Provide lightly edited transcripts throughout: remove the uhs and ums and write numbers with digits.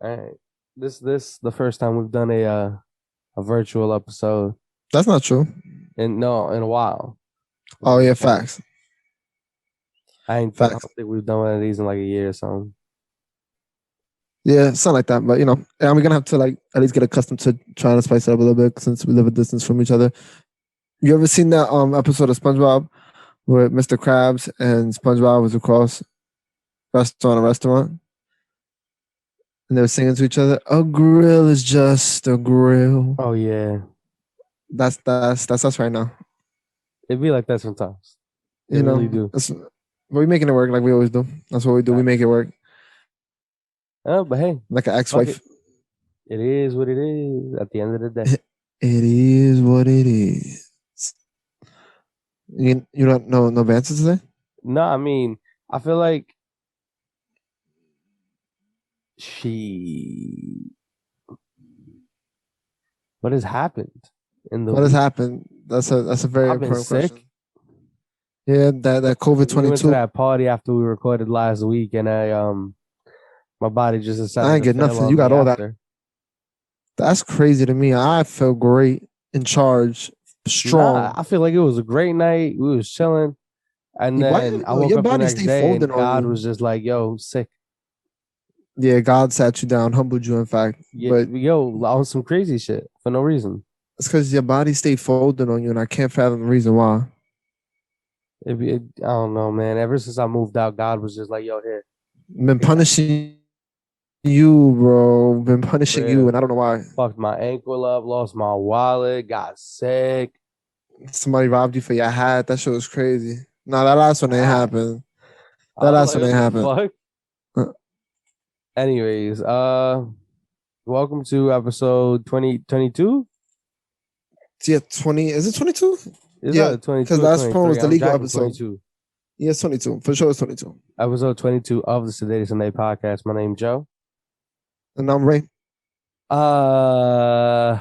All right. This the first time we've done a virtual episode That's not true. in a while. Oh yeah, facts. I don't Facts. think we've done one of these in like a year or something. Yeah, something like that. But and we're gonna have to like at least get accustomed to trying to spice it up a little bit since we live a distance from each other. You ever seen that episode of SpongeBob where Mr. Krabs and SpongeBob was across restaurant and they were singing to each other, "A grill is just a grill." Oh yeah. That's us right now. It'd be like that sometimes. They You really know, do. but we're making it work like we always do. That's what we do. We make it work Oh, but hey, like an fuck it. ex-wife. It is what it is at the end of the day. It is what it is. You don't know no answer today? No, I mean, I feel like she what has happened in the What has week? happened? That's a very I've been important question. sick. Yeah, that COVID We went to 22. that party after we recorded last week, and my body just I decided ain't to get fail nothing. on You me got all that. after. That's crazy to me. I felt great, in charge, Nah, strong. I feel like it was a great night. We was chilling, and Why then I woke your up the body next stay day, folding and on God you? was just like, "Yo, sick." Yeah, God sat you down, humbled you. In fact, Yeah, but yo, on some crazy shit for no reason. it's because your body stayed folding on you, and I can't fathom the reason why. I don't know, man. Ever since I moved out, God was just like, "Yo, here, Been take that." punishing you, bro. Been punishing you, Real. and I don't know why. Fucked my ankle up, lost my wallet, got sick. Somebody robbed you for your hat. That shit was crazy. Nah, that last one ain't Ah, happened. I That was last like, one what ain't the happened. fuck? Uh, Anyways, welcome to episode 2022. Yeah, 20. Is it 22? Is Yeah, that 22 because or last one 23? was the I'm legal jacking episode. 22. Yeah, it's 22. For sure, it's 22. Episode 22 of the Sedated Sunday podcast. My name's Joe. And I'm Ray. Uh,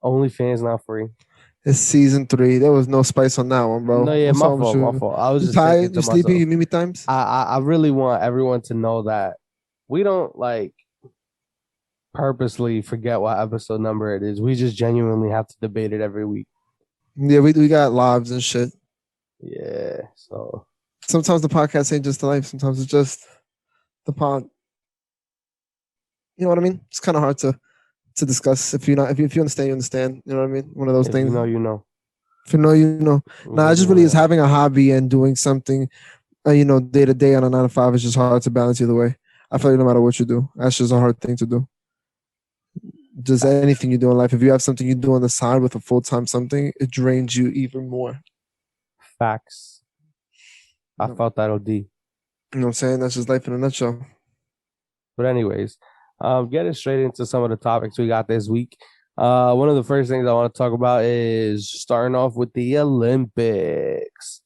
OnlyFans not free. It's season 3. There was no spice on that one, bro. No, yeah, What's my wrong with fault, my you? fault. I was You just thinking tired? to You sleepy? myself, You need me times? I really want everyone to know that we don't like purposely forget what episode number it is. We just genuinely have to debate it every week. Yeah, we got lives and shit. Yeah, so Sometimes the podcast ain't just the life. Sometimes it's just the pod. You know what I mean? It's kind of hard to discuss. If you understand, you understand. You know what I mean? One of those if you things. know, you know. If you know, you know. Nah, it just really is Yeah. having a hobby and doing something, day to day on a 9 to 5 is just hard to balance either way. I feel like no matter what you do, that's just a hard thing to do. Just anything you do in life, if you have something you do on the side with a full time something, it drains you even more. Facts. I You know, felt that OD. you know what I'm saying? That's just life in a nutshell. But anyways, getting straight into some of the topics we got this week. One of the first things I want to talk about is starting off with the Olympics.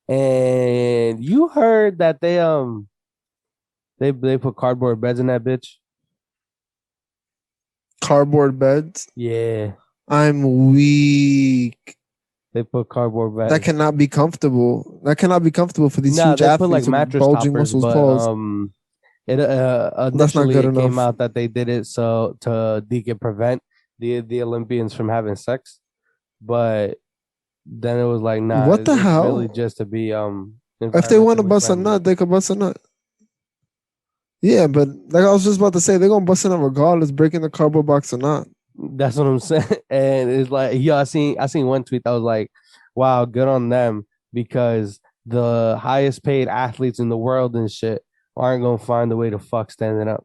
And you heard that they put cardboard beds in that bitch? Cardboard beds. Yeah, I'm weak. they put cardboard That beds. cannot be comfortable. That cannot be comfortable for these No, huge they put like athletes with mattress bulging toppers, muscles. but Pause. it That's not initially good it came enough. out that they did it so to they could prevent the Olympians from having sex, but then it was like, nah, What the it's really hell? just to be If they want to environmentally bust a friendly. nut, they could bust a nut. Yeah, but like I was just about to say, they're gonna bust a nut regardless, breaking the cardboard box or not. That's what I'm saying. And it's like, yeah, I seen one tweet that was like, wow, good on them because the highest paid athletes in the world and shit aren't gonna find a way to fuck standing up.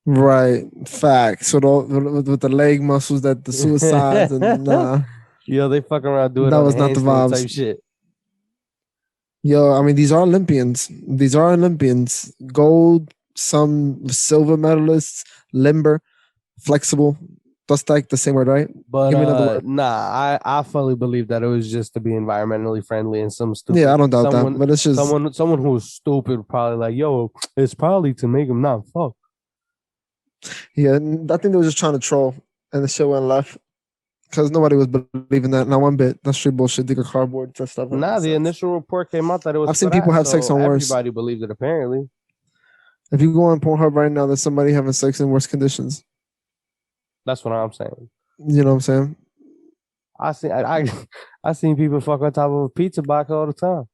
Right, facts. So with the leg muscles, that the suicides and nah, Yo, they fucking around do it that on a was not the handstand vibes. type shit. Yo, I mean, these are Olympians. These are Olympians. Gold, some silver medalists, limber, flexible. That's like the same word, right? But Give me another word. nah, I fully believe that it was just to be environmentally friendly and some Yeah, stupid I don't doubt that, but it's just someone who was stupid probably like, yo, it's probably to make him not fuck. yeah. I think they were just trying to troll, and the shit went left because nobody was believing that. Not one bit. That's straight bullshit. Dig a cardboard. That stuff don't Nah, make the sense. initial report came out that it was I've for seen people that, have sex so on worse. everybody believed it apparently. If you go on Pornhub right now, there's somebody having sex in worse conditions. That's what I'm saying. You know what I'm saying? I seen people fuck on top of a pizza box all the time.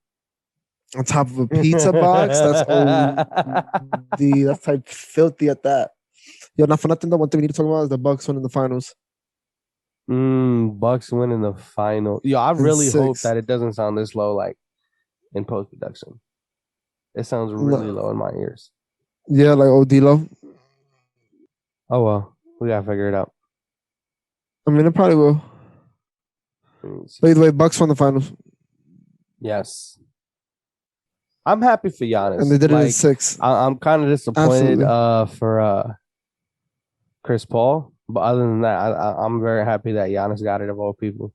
On top of a pizza box, that's OD. That's type filthy at that. Yo, not for nothing though. One thing we need to talk about is the Bucks winning the finals Bucks winning the final. Yo, I in really hope six. that it doesn't sound this low, like in post production. It sounds really No, low in my ears. yeah, like OD low. Oh well, we gotta figure it out. I mean, it probably will. Let me see. By the way, Bucks won the finals, Yes, I'm happy for and Giannis. they did it in Like, six. I'm kind of disappointed Absolutely. for Chris Paul, but other than that, I'm very happy that Giannis got it of all people.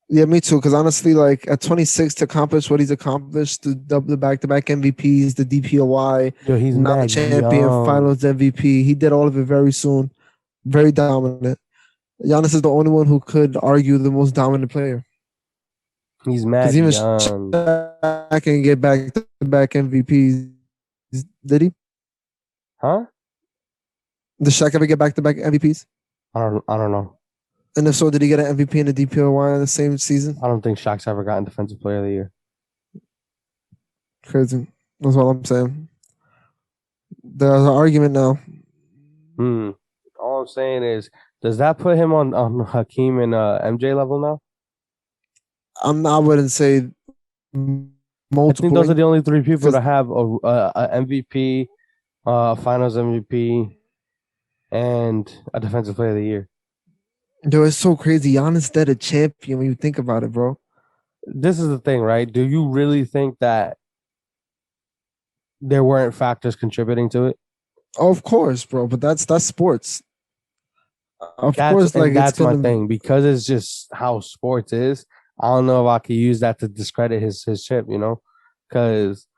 Yeah, me too. Because honestly, like at 26 to accomplish what he's accomplished, the double the back-to-back MVPs, the DPOY, Yo, he's now the mad champion, young. Finals MVP. He did all of it very soon, very dominant. Giannis is the only one who could argue the most dominant player. He's Because mad even young. Shaq can get back-to-back MVPs. Did he? Huh? Did Shaq ever get back-to-back MVPs? I don't know. And if so, did he get an MVP and a DPOY in the same season? I don't think Shaq's ever gotten Defensive Player of the Year. Crazy. That's all I'm saying. There's an argument now. All I'm saying is, does that put him on Hakeem and MJ level now? I wouldn't say I think those are multiply the only three people to because have a MVP, Finals MVP, and a Defensive Player of the Year. dude, it's so crazy. Giannis dead a champion when you think about it, bro. This is the thing, right? Do you really think that there weren't factors contributing to it? Of course, bro. But that's sports. Of That's course, like and it's that's my gonna. thing because it's just how sports is. I don't know if I could use that to discredit his chip, because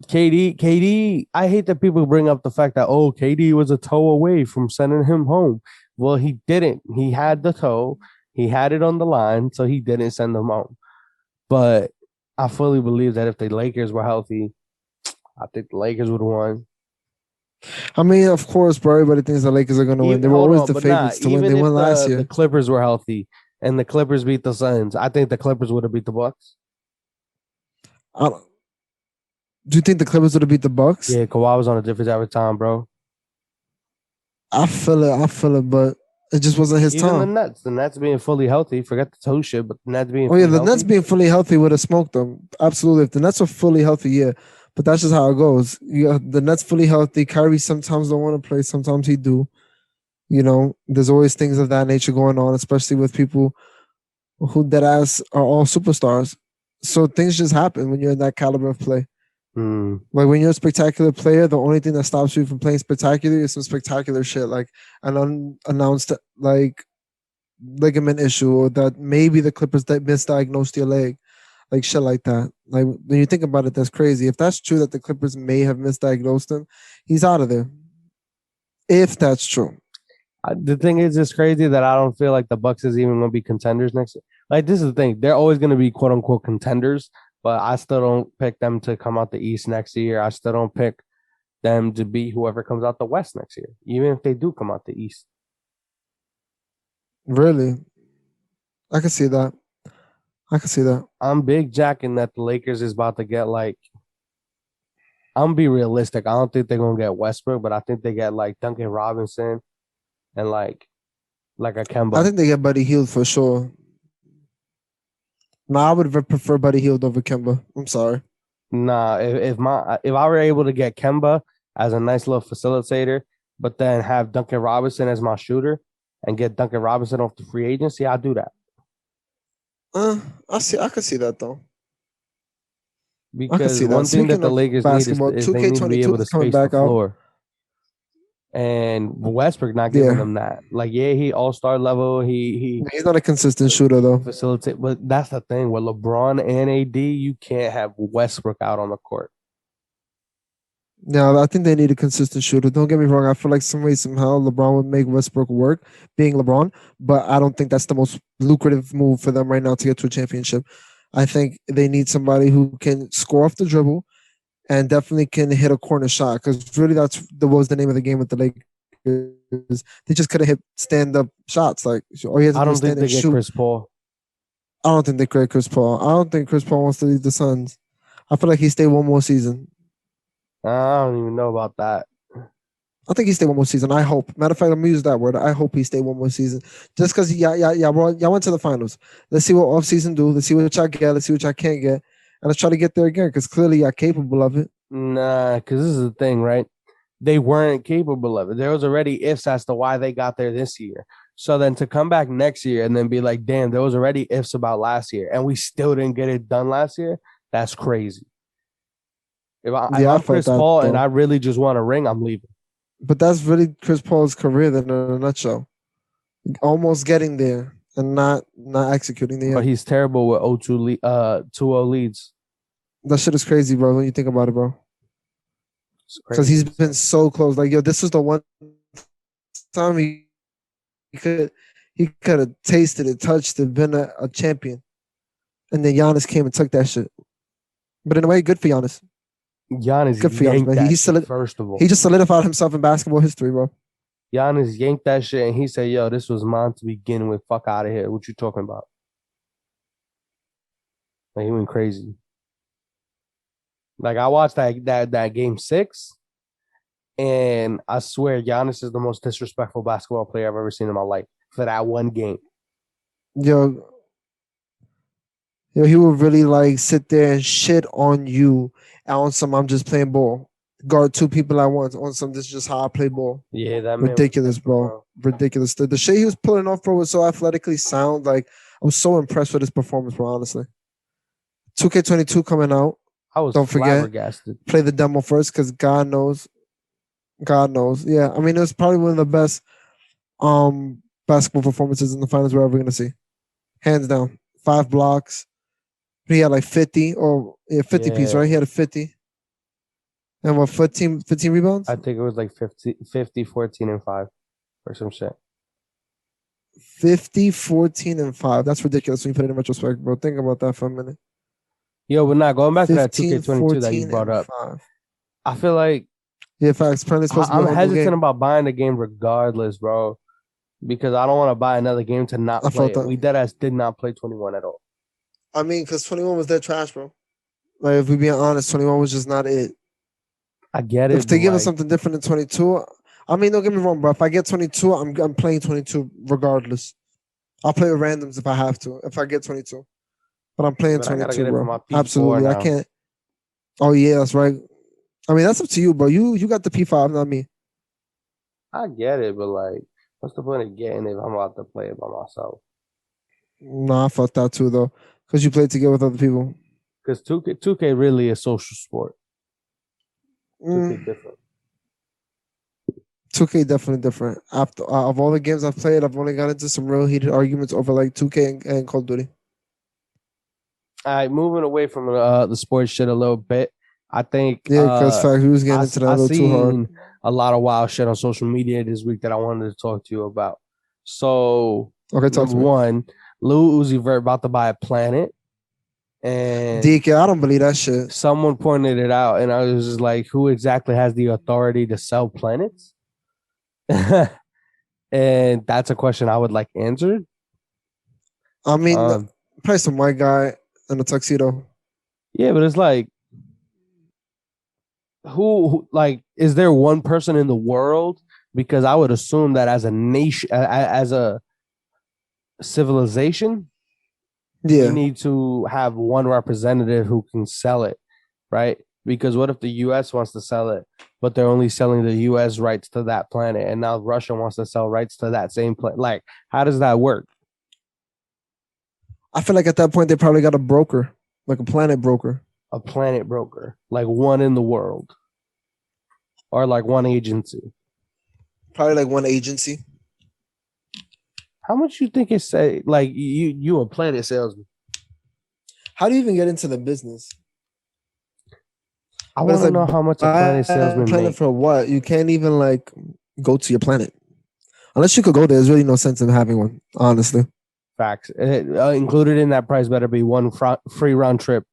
KD. I hate that people bring up the fact that KD was a toe away from sending him home. Well, he didn't. He had the toe. He had it on the line, so he didn't send them home. But I fully believe that if the Lakers were healthy, I think the Lakers would have won. I mean, of course, bro. Everybody thinks the Lakers are gonna win. Even, They were hold always on, the but nah. favorites to win. They Even if won last the year. Clippers were healthy and the Clippers beat the Suns, I think the Clippers would have beat the Bucks. I don't, do you think the Clippers would have beat the Bucks? Yeah, Kawhi was on a different type of time, bro. I feel it. I feel it, but it just wasn't his Even time. The Nets being fully healthy, forget the toe shit, but the Nets being Oh yeah, fully the Nets healthy. being fully healthy would have smoked them. Absolutely. If the Nets were fully healthy, yeah. But that's just how it goes. The Nets fully healthy. Kyrie sometimes don't want to play, sometimes he do. There's always things of that nature going on, especially with people who dead ass are all superstars. So things just happen when you're in that caliber of play. Like when you're a spectacular player, the only thing that stops you from playing spectacular is some spectacular shit, like an unannounced like ligament issue, or that maybe the Clippers that misdiagnosed your leg, like shit like that. Like when you think about it, that's crazy. If that's true that the Clippers may have misdiagnosed him, he's out of there. If that's true. The thing is, it's crazy that I don't feel like the Bucks is even going to be contenders next year. Like, this is the thing; they're always going to be quote unquote contenders, but I still don't pick them to come out the East next year. I still don't pick them to be whoever comes out the West next year, even if they do come out the East. Really, I can see that. I can see that. I'm big jacking that the Lakers is about to get like. I'm gonna be realistic. I don't think they're gonna get Westbrook, but I think they get like Duncan Robinson and like a I Kemba. think they get Buddy Hield for sure. No, I would prefer Buddy Hield over Kemba. I'm sorry. Nah, if I were able to get Kemba as a nice little facilitator, but then have Duncan Robinson as my shooter and get Duncan Robinson off the free agency, I'll do that. I see. I can see that though. I can Because see that. one thing that Speaking the of Lakers need basketball, is they need to be 2K22 able to is coming space the back out. floor. And Westbrook not giving Yeah, them that. Like, yeah, he all-star level. He he's not a consistent shooter though. facilitate, but that's the thing with LeBron and AD, you can't have Westbrook out on the court. Yeah, I think they need a consistent shooter. Don't get me wrong. I feel like some way somehow LeBron would make Westbrook work, being LeBron, but I don't think that's the most lucrative move for them right now to get to a championship. I think they need somebody who can score off the dribble and definitely can hit a corner shot. Because really, what was the name of the game with the Lakers. They just couldn't hit stand up shots. Like all he has to I do is don't think stand they and get shoot. Chris Paul. I don't think they create Chris Paul. I don't think Chris Paul wants to leave the Suns. I feel like he stay one more season. I don't even know about that. I think he stay one more season. I hope. Matter of fact, I'm gonna use that word. I hope he stay one more season. Just because bro, y'all went to the finals. Let's see what off season do. Let's see what y'all get. Let's see what y'all can't get. And let's try to get there again because clearly y'all capable of it. Nah, because this is the thing, right? They weren't capable of it. There was already ifs as to why they got there this year. So then to come back next year and then be like, damn, there was already ifs about last year and we still didn't get it done last year, that's crazy. If Yeah, I I'm felt Chris that Paul and though. I really just want a ring, I'm leaving. But that's really Chris Paul's career then in a nutshell. Almost getting there and not executing there But yet. he's terrible with 2-0 leads. That shit is crazy, bro, when you think about it, bro. It's Because crazy. he's been so close. Like, yo, this was the one time he could have tasted it, touched it, been a champion. And then Giannis came and took that shit. But in a way, good for Giannis. Giannis Good for Giannis, yanked man. that shit, first of all. He just solidified himself in basketball history, bro. Giannis yanked that shit and he said, yo, this was mine to begin with. Fuck out of here. What you talking about? Like, he went crazy. Like, I watched that game 6, and I swear Giannis is the most disrespectful basketball player I've ever seen in my life for that one game. Yo, he would really like sit there and shit on you on some I'm just playing ball. Guard two people at once on some this is just how I play ball. Yeah, that man was Ridiculous, tripping, bro. Ridiculous. The shit he was pulling off, bro, was so athletically sound. Like I'm so impressed with his performance, bro, honestly. 2K22 coming out. I was Don't forget. flabbergasted. Play the demo first because God knows. God knows. Yeah. I mean, it was probably one of the best basketball performances in the finals we're ever gonna see. Hands down. 5 blocks. He had like 50 or 50 piece, right? He had a 50. And what 15 rebounds? I think it was like 50 14, and 5 or some shit. 50, 14, and 5. That's ridiculous when you put it in retrospect, bro. Think about that for a minute. Yo, but not going back to that 15, 2K22 that you 14, brought and up. 5. I feel like Yeah, facts. Apparently it's supposed to be I'm a horrible hesitant game. about buying the game regardless, bro, because I don't want to buy another game to not I play felt it. that. We deadass did not play 21 at all. I mean, because 21 was their trash, bro. Like, if we being honest, 21 was just not it. I get If it, they but give us like, something different in 22, I mean, don't get me wrong, bro. If I get 22, I'm playing 22 regardless. I'll play with randoms if I have to, if I get 22. But I'm playing but I gotta 22, get it for bro. my P4 Absolutely. I now. can't. Oh, yeah, that's right. I mean, that's up to you, bro. You got the P5, not me. I get it, but like, what's the point of getting it if I'm about to play it by myself? Nah, I fucked that too, though. Because you played together with other people. Because 2K really is social sport. 2K Mm, different. 2K definitely different. After of all the games I've played, I've only got into some real heated arguments over like 2K and Call of Duty. All right, moving away from the sports shit a little bit. I think Yeah, because fact, we was getting into that a I little too hard. seen a lot of wild shit on social media this week that I wanted to talk to you about. So, Okay, talk number to me. one, Lil Uzi Vert about to buy a planet, and DK, I don't believe that shit. someone pointed it out, and I was just like, who exactly has the authority to sell planets? And that's a question I would like answered. I mean, Um, probably some white guy in a tuxedo. yeah, but it's like, who like, is there one person in the world? Because I would assume that as a nation, as a civilization, we Yeah. need to have one representative who can sell it, right? Because what if the US wants to sell it, but they're only selling the US rights to that planet, and now Russia wants to sell rights to that same planet? Like, how does that work? I feel like at that point they probably got a broker, like a planet broker. A planet broker, like one in the world, or like one agency. Probably like one agency. How much you think it say? Like you a planet salesman? How do you even get into the business? I But want it's to like know how much a planet salesman planet make. for what? You can't even like go to your planet. Unless you could go there, there's really no sense in having one, honestly. Facts. Included in that price better be one free round trip.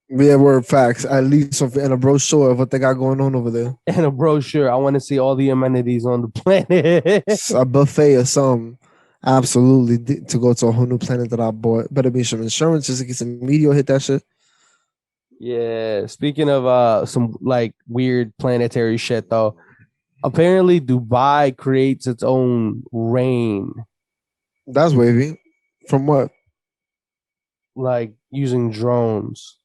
Yeah, word facts. At least in a brochure of what they got going on over there. And a brochure. I want to see all the amenities on the planet. A buffet or something. Absolutely. To go to a whole new planet that I bought. Better be some insurance just in case a meteor hit that shit. Yeah. Speaking of some like weird planetary shit though, apparently Dubai creates its own rain, That's wavy. From what? like using drones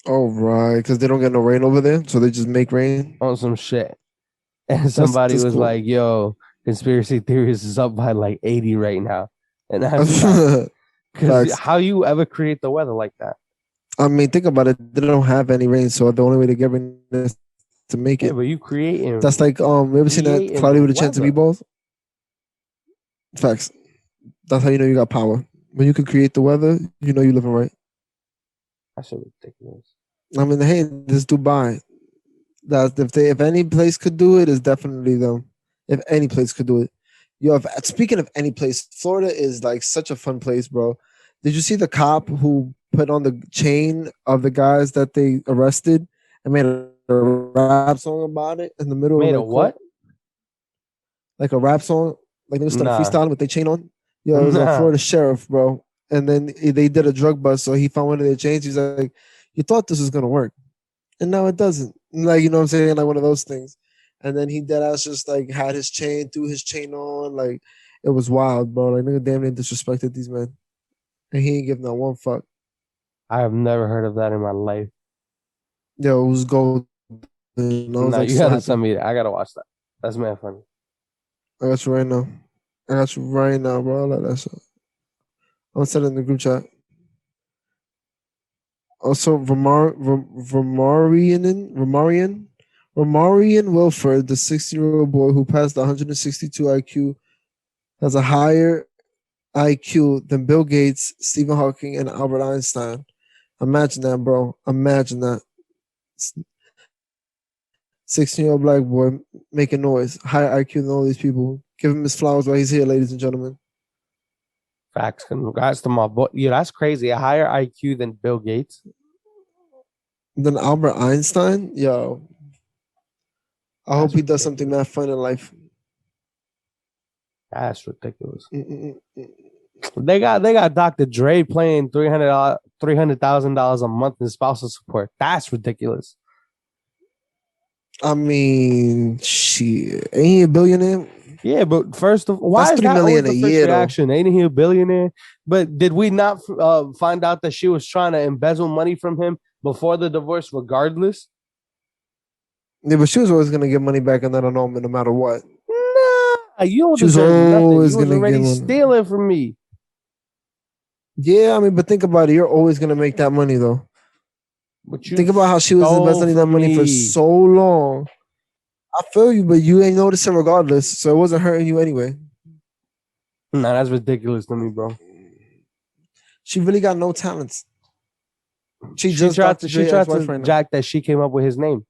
Oh, right. Because they don't get no rain over there. So they just make rain. on some shit. And somebody That's was cool. like, yo, conspiracy theories is up by like 80 right now. And that's facts. Because Facts. how you ever create the weather like that? I mean, think about it. They don't have any rain. So the only way to get rain is to make Yeah, it. but you That's creating like, you ever seen that creating cloudy with a chance of weather. meatballs? Facts. That's how you know you got power. When you can create the weather, you know you're living right. That's so ridiculous. I mean, hey, this Dubai. That if any place could do it, is definitely them. If any place could do it, yo. Speaking of any place, Florida is like such a fun place, bro. Did you see the cop who put on the chain of the guys that they arrested and made a rap song about it in the middle of Made a like court, what? like a rap song, like they started Nah. freestyling with their chain on. Yo, it was a Nah. Florida sheriff, bro. And then they did a drug bust, so he found one of their chains. He's like, "You thought this was gonna work." And now it doesn't. Like, you know what I'm saying? Like one of those things. And then he dead ass just like had his chain, threw his chain on. Like it was wild, bro. Like nigga damn near disrespected these men. And he ain't give not one fuck. I have never heard of that in my life. Yo, it was gold. And I was Nah, like you so gotta happy. send me that. I gotta watch that. That's man funny. I got you right now. I got you right now, bro. Like that shit. I'm sending in the group chat. Also, Romarian Wilford, the 16-year-old boy who passed the 162 IQ, has a higher IQ than Bill Gates, Stephen Hawking, and Albert Einstein. Imagine that, bro. Imagine that. 16-year-old black boy making noise, higher IQ than all these people. Give him his flowers while he's here, ladies and gentlemen. Facts. Congrats to my boy. Yeah, that's crazy. A higher IQ than Bill Gates. Then Albert Einstein, yo, I hope That's he does something ridiculous. that fun in life. That's ridiculous. Mm-mm-mm. They got Dr. Dre playing $300,000 a month in spousal support. That's ridiculous. I mean, shit, ain't he a billionaire? Yeah, but first of why That's is three that always million a the first year though. reaction? Ain't he a billionaire? But did we not find out that she was trying to embezzle money from him before the divorce, regardless? Yeah, but she was always gonna get money back in that annulment no matter what. Nah, you don't She was deserve nothing. always You was gonna get already money. stealing from me. Yeah, I mean, but think about it. You're always gonna make that money though. But you Think about how she was stole investing that from money for me. so long. I feel you, but you ain't noticing regardless, so it wasn't hurting you anyway. Nah, that's ridiculous to me, bro. She really got no talents. She She just tried to Dr. she Dre tried ex-wife to right now. jack that she came up with his name.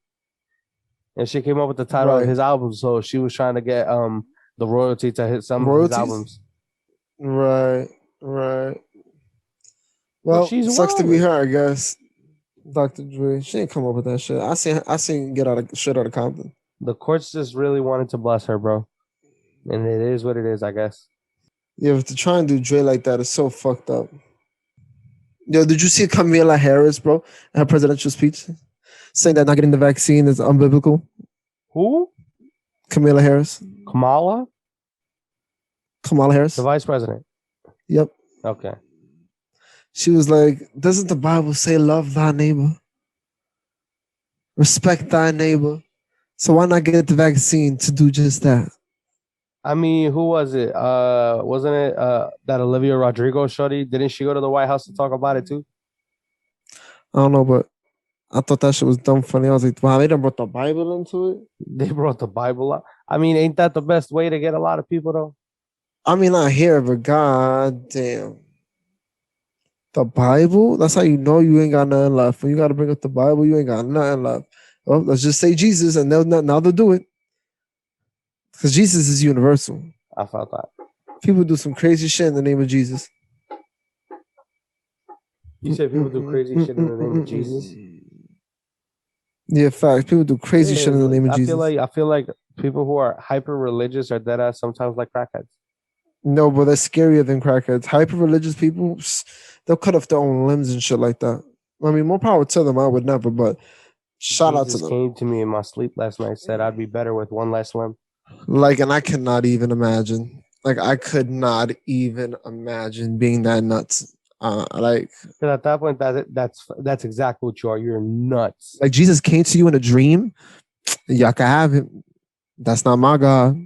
And she came up with the title of Right. his album. So she was trying to get the royalty to hit some of his Royalties? albums. Right. Right. But Well, she's sucks to be wilding. her, I guess. Dr. Dre. She ain't come up with that shit. I seen get out of shit out of Compton. The courts just really wanted to bless her, bro. And it is what it is, I guess. Yeah, but to try and do Dre like that is so fucked up. Yo, did you see Kamala Harris, bro, in her presidential speech? Saying that not getting the vaccine is unbiblical. Who? Kamala Harris. Kamala? Kamala The Harris. vice president. Yep. Okay. She was like, doesn't the Bible say love thy neighbor? Respect thy neighbor. So why not get the vaccine to do just that? I mean, who was it? Wasn't it that Olivia Rodrigo shorty? Didn't she go to the White House to talk about it too? I don't know, but I thought that shit was dumb funny. I was like, wow, they done brought the Bible into it. They brought the Bible up. I mean, ain't that the best way to get a lot of people though? I mean, I hear it, but god damn. The Bible? That's how you know you ain't got nothing left. When you gotta bring up the Bible, you ain't got nothing left. Well, let's just say Jesus, and now they'll do it. Because Jesus is universal. I felt that. People do some crazy shit in the name of Jesus. You say people do crazy shit in the name of Jesus? Yeah, facts. People do crazy Yeah, shit in the name of Jesus. I feel like people who are hyper religious are dead ass sometimes like crackheads. No, but that's scarier than crackheads. Hyper religious people, they'll cut off their own limbs and shit like that. I mean, more power to them. I would never, but shout out to Jesus them. came to me in my sleep last night, said I'd be better with one less limb. Like, and I cannot even imagine. Like, I could not even imagine being that nuts. Because at that point, that's exactly what you are. You're nuts. Like Jesus came to you in a dream. Y'all can have him. That's not my God.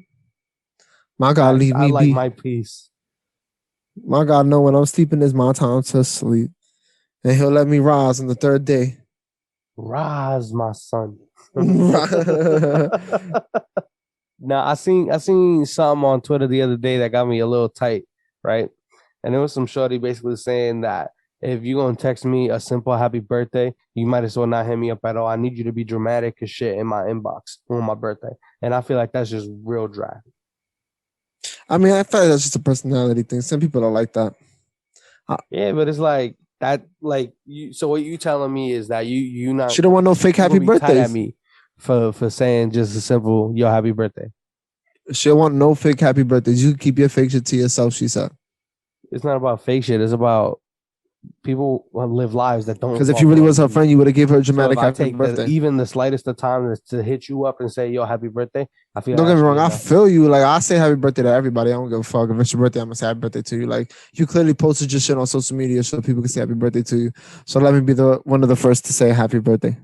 My God, Facts. leave I me like be. my peace. My God, know when I'm sleeping is my time to sleep, and He'll let me rise on the third day. Rise, my son. Yeah, Now I seen something on Twitter the other day that got me a little tight, right? And it was some shorty basically saying that if you gonna text me a simple happy birthday, you might as well not hit me up at all. I need you to be dramatic as shit in my inbox on my birthday. And I feel like that's just real dry. I mean, I feel like that's just a personality thing. Some people are like that. Yeah, but it's like that, like you. So what you telling me is that you not She don't want no fake you gonna happy be tight at birthdays. me for saying just a simple yo happy birthday. She don't want no fake happy birthdays. You can keep your fake shit to yourself. She said. It's not about fake shit. It's about people live lives that don't Because if you involve really was around her you. friend, you would have gave her a So if dramatic I happy take the birthday. even the slightest of time to hit you up and say yo happy birthday, I feel Don't like get that me should wrong. be I enough. feel you. Like I say happy birthday to everybody. I don't give a fuck if it's your birthday. I'm gonna say happy birthday to you. Like you clearly posted your shit on social media so people can say happy birthday to you. So let me be the one of the first to say happy birthday.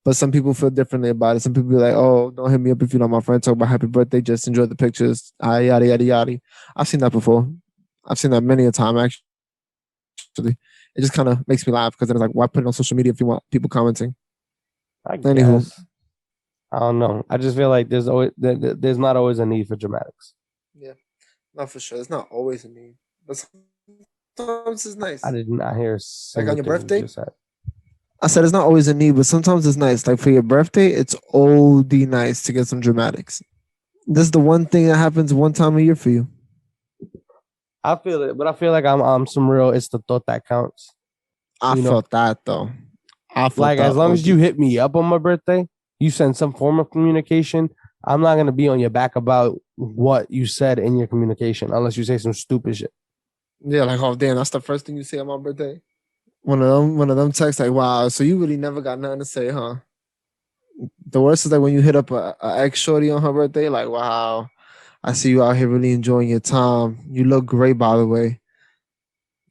But some people feel differently about it. Some people be like, "Oh, don't hit me up if you're not my friend. Talk about happy birthday. Just enjoy the pictures." Yada yada yada. I've seen that before. I've seen that many a time actually. It just kind of makes me laugh because it's like, why put it on social media if you want people commenting? I Anywho, guess I don't know. I just feel like there's not always a need for dramatics. yeah, not for sure. It's not always a need, but sometimes it's I nice. did not hear a Like on single your thing you birthday, just said. I said it's not always a need, but sometimes it's nice. Like for your birthday, it's OD nice to get some dramatics. This is the one thing that happens one time a year for you. I feel it, but I feel like I'm some real. It's the thought that counts. I You know, felt that though. I felt like as that long as you OD. hit me up on my birthday, you send some form of communication. I'm not gonna be on your back about what you said in your communication unless you say some stupid shit. Yeah, like oh damn, that's the first thing you say on my birthday. One of them texts like, wow, so you really never got nothing to say, huh? The worst is like when you hit up a ex shorty on her birthday, like, wow, I see you out here really enjoying your time. You look great, by the way.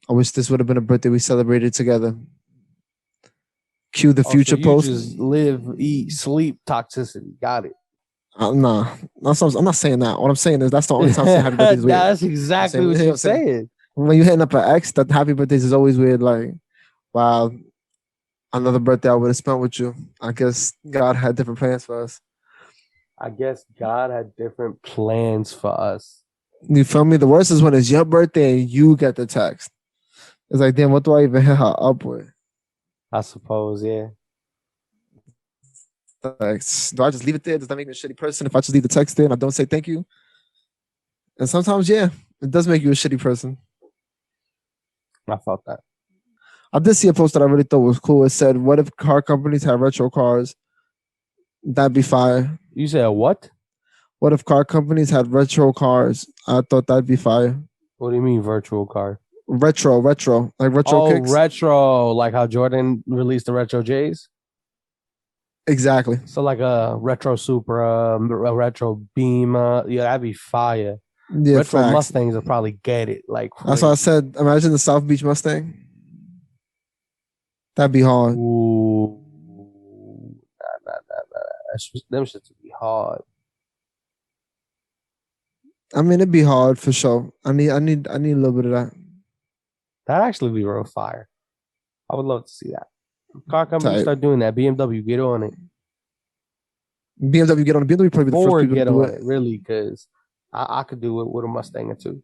I wish this would have been a birthday we celebrated together. Cue the Also, future you post. just live, eat, sleep toxicity. Got it. Nah, I'm not saying that. What I'm saying is that's the only time saying happy birthday is weird. That's I'm exactly saying, you what know what you I'm saying? said. When you're hitting up an ex, that happy birthdays is always weird. Like, wow, another birthday I would have spent with you. I guess God had different plans for us. I guess God had different plans for us. You feel me? The worst is when it's your birthday and you get the text. It's like, damn, what do I even hit her up with? I suppose, yeah. Like, do I just leave it there? Does that make me a shitty person if I just leave the text there and I don't say thank you? And sometimes, yeah, it does make you a shitty person. I felt that. I did see a post that I really thought was cool. It said, "What if car companies have retro cars? That'd be fire." You said what? What if car companies had retro cars? I thought that'd be fire. What do you mean virtual car? Retro, like retro Oh, kicks. retro, like how Jordan released the retro J's. Exactly. So like a retro Supra, a retro Beamer. Yeah, that'd be fire. Yeah, Retro facts. Mustangs will probably get it like That's why I crazy. said, imagine the South Beach Mustang. That'd be hard. Ooh, nah. Them shits would be hard. I mean, it'd be hard for sure. I need a little bit of that. That'd actually be real fire. I would love to see that. Car companies Type. start doing that. BMW, get on it. BMW get on the BMW, probably the first Ford, people to get do on it. it, really, because I could do it with a Mustang or two.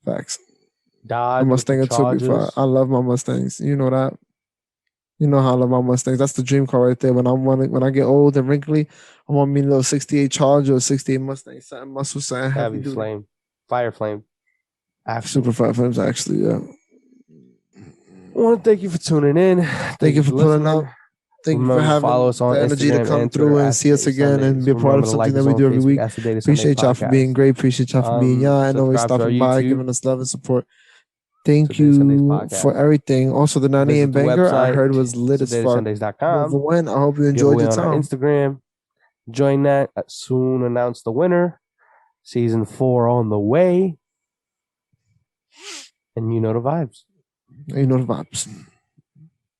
Facts. A Dodge with the Mustang or two be fire. Chargers. I love my Mustangs. You know that. You know how I love my Mustangs. That's the dream car right there. When I get old and wrinkly, I want me a little '68 Charger or '68 Mustang, something muscle, something That'd heavy be duty. flame. Fire flame. Super Actually. fat flames, actually. Yeah. want to thank you for tuning in. Thank you for pulling up. Thank you for Remember to follow having us on the energy to Instagram come and Twitter through and at see us Sedated again and Sundays. be a part of Remember to something like that us we on do every Facebook week. at Sedated Sundays Appreciate y'all for Podcast. being great. Appreciate y'all for being y'all and always Subscribe to our stopping by, YouTube, giving us love and support. Thank Sedated Sundays you Podcast. for everything. Also, the 9 a.m. Visit the banger I website, heard was lit as fuck. SedatedSundays.com. Whoever went, I hope you enjoyed Giveaway your on our time. Instagram. Join that. Soon announce the winner. Season 4 on the way. And you know the vibes. You know the vibes.